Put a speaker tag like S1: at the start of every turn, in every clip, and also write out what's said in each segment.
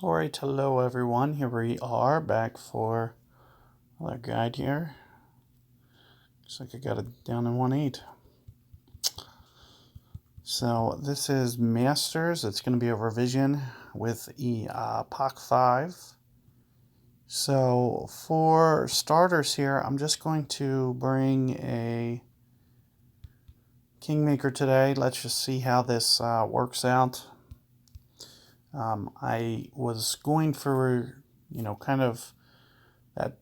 S1: Alright, hello everyone. Here we are back for another guide here. Looks like I got it down in 1/8. So this is Masters. It's going to be a revision with the POC 5. So for starters here, I'm just going to bring a Kingmaker today. Let's just see how this works out. I was going for, kind of that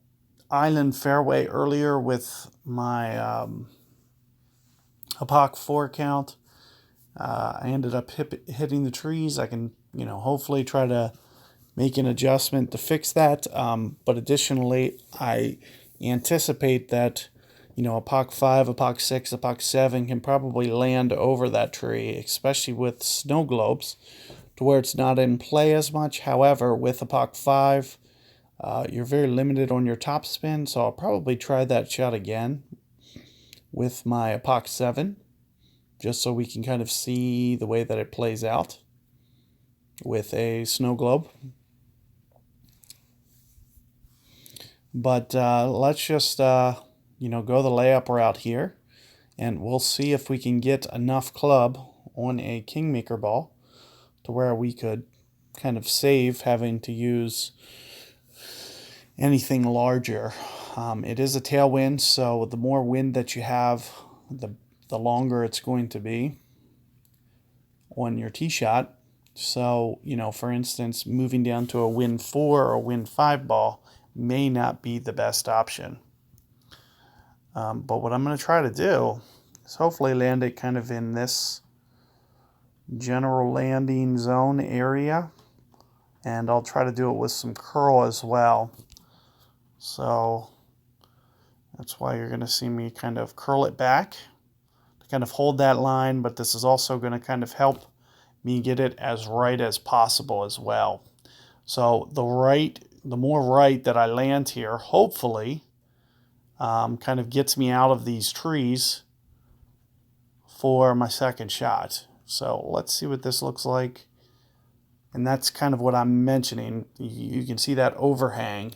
S1: island fairway earlier with my Apoc 4 count. I ended up hitting the trees. I can, hopefully try to make an adjustment to fix that. But additionally, I anticipate that, Apoc 5, Apoc 6, Apoc 7 can probably land over that tree, especially with snow globes, to where it's not in play as much. However, with Apoc 5, you're very limited on your top spin, so I'll probably try that shot again with my Apoc 7, just so we can kind of see the way that it plays out with a snow globe. But let's just, go the layup route here, and we'll see if we can get enough club on a Kingmaker ball to where we could kind of save having to use anything larger. It is a tailwind, so the more wind that you have, the longer it's going to be on your tee shot. So, for instance, moving down to a wind 4 or wind 5 ball may not be the best option. But what I'm going to try to do is hopefully land it kind of in this general landing zone area. And I'll try to do it with some curl as well. So that's why you're going to see me kind of curl it back to kind of hold that line, but this is also going to kind of help me get it as right as possible as well. So the more right that I land here, hopefully, kind of gets me out of these trees for my second shot. So let's see what this looks like. And that's kind of what I'm mentioning. You can see that overhang.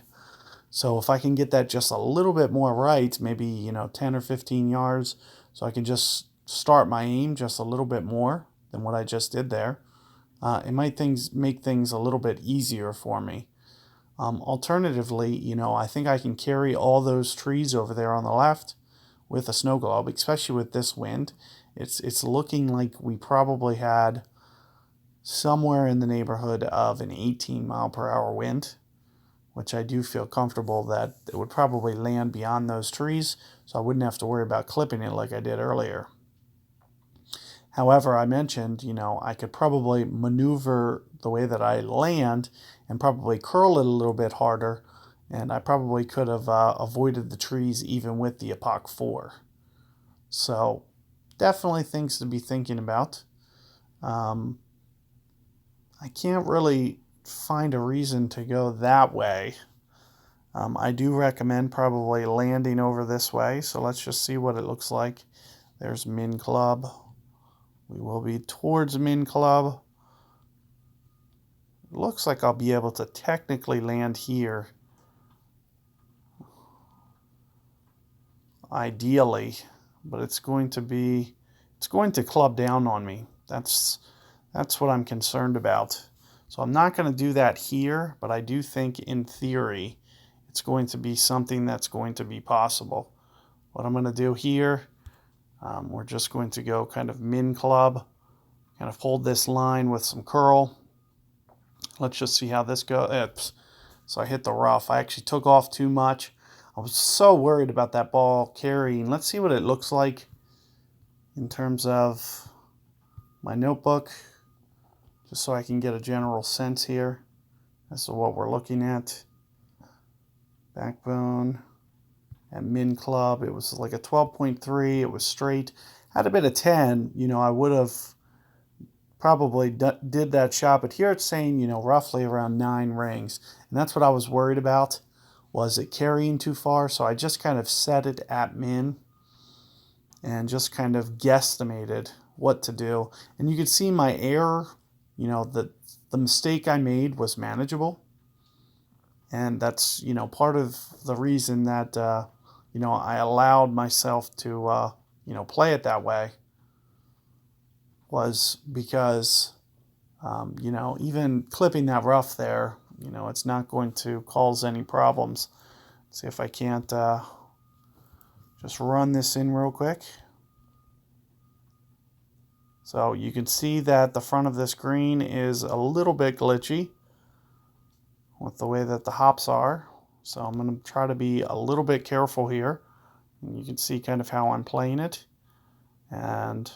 S1: So if I can get that just a little bit more right, maybe 10 or 15 yards, so I can just start my aim just a little bit more than what I just did there, it might make things a little bit easier for me. Alternatively, I think I can carry all those trees over there on the left with a snow globe, especially with this wind. It's looking like we probably had somewhere in the neighborhood of an 18-mile-per-hour wind, which I do feel comfortable that it would probably land beyond those trees, so I wouldn't have to worry about clipping it like I did earlier. However, I mentioned, I could probably maneuver the way that I land and probably curl it a little bit harder, and I probably could have avoided the trees even with the Apoc 4. So definitely things to be thinking about. I can't really find a reason to go that way. I do recommend probably landing over this way, so let's just see what it looks like. There's Min Club. We will be towards Min Club. It looks like I'll be able to technically land here, ideally, but it's going to club down on me. That's what I'm concerned about. So I'm not going to do that here, but I do think in theory it's going to be something that's going to be possible. What I'm going to do here, we're just going to go kind of Min Club, kind of hold this line with some curl. Let's just see how this goes. So I hit the rough. I actually took off too much. I was so worried about that ball carrying. Let's see what it looks like in terms of my notebook, just so I can get a general sense here as to what we're looking at. Backbone at Min Club, it was like a 12.3. It was straight. Had a bit of 10, I would have probably did that shot, but here it's saying, roughly around 9 rings. And that's what I was worried about. Was it carrying too far? So I just kind of set it at min and just kind of guesstimated what to do. And you can see my error, the the mistake I made was manageable. And that's, part of the reason that, I allowed myself to, play it that way, was because, even clipping that rough there, it's not going to cause any problems. Let's see if I can't just run this in real quick. So you can see that the front of this green is a little bit glitchy with the way that the hops are. So I'm going to try to be a little bit careful here. And you can see kind of how I'm playing it and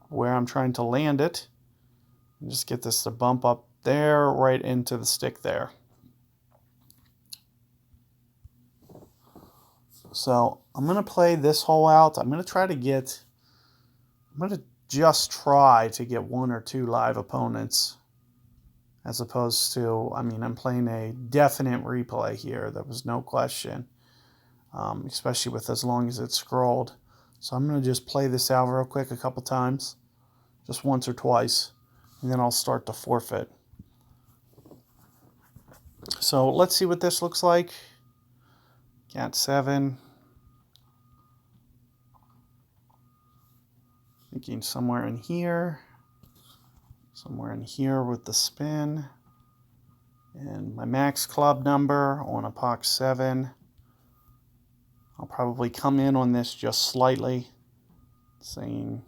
S1: where I'm trying to land it. And just get this to bump up there right into the stick there. So I'm going to play this hole out. I'm going to just try to get 1 or 2 live opponents, as opposed to, I'm playing a definite replay here. There was no question, especially with as long as it's scrolled. So I'm going to just play this out real quick a couple times, just once or twice, and then I'll start to forfeit. So let's see what this looks like. Cat 7. Thinking somewhere in here with the spin, and my max club number on a Pox 7. I'll probably come in on this just slightly, saying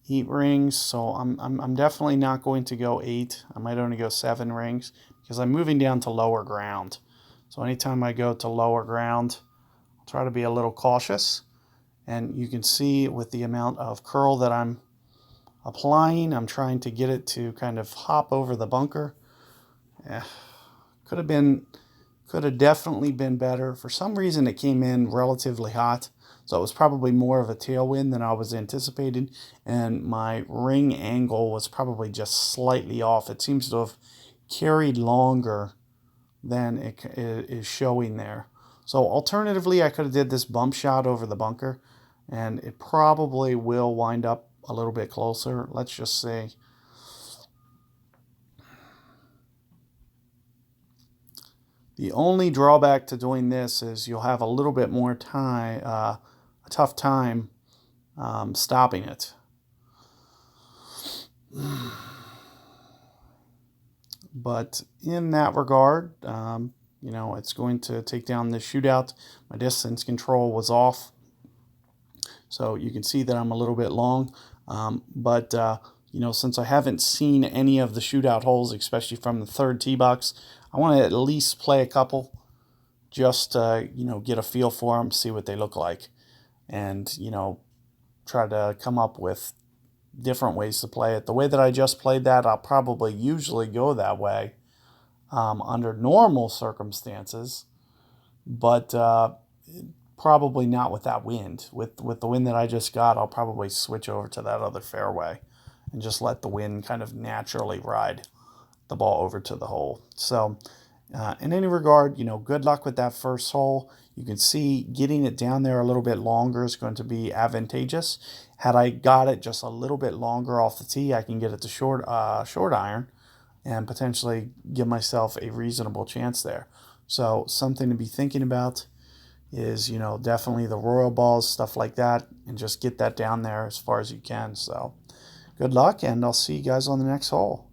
S1: 8 rings. So I'm definitely not going to go 8. I might only go 7 rings because I'm moving down to lower ground. So anytime I go to lower ground, I'll try to be a little cautious. And you can see with the amount of curl that I'm applying, I'm trying to get it to kind of hop over the bunker. Could have definitely been better. For some reason, it came in relatively hot, so it was probably more of a tailwind than I was anticipating, and my ring angle was probably just slightly off. It seems to have carried longer than it is showing there. So alternatively, I could have did this bump shot over the bunker, and it probably will wind up a little bit closer. Let's just say the only drawback to doing this is you'll have a little bit more time, a tough time stopping it. But in that regard, it's going to take down this shootout. My distance control was off, so you can see that I'm a little bit long. But since I haven't seen any of the shootout holes, especially from the third tee box, I want to at least play a couple, just to get a feel for them, see what they look like, and try to come up with different ways to play it. The way that I just played that, I'll probably usually go that way under normal circumstances, but probably not with that wind. With the wind that I just got, I'll probably switch over to that other fairway and just let the wind kind of naturally ride the ball over to the hole. So in any regard, good luck with that first hole. You can see getting it down there a little bit longer is going to be advantageous. Had I got it just a little bit longer off the tee, I can get it to short iron and potentially give myself a reasonable chance there. So something to be thinking about is, definitely the royal balls, stuff like that, and just get that down there as far as you can. So good luck, and I'll see you guys on the next hole.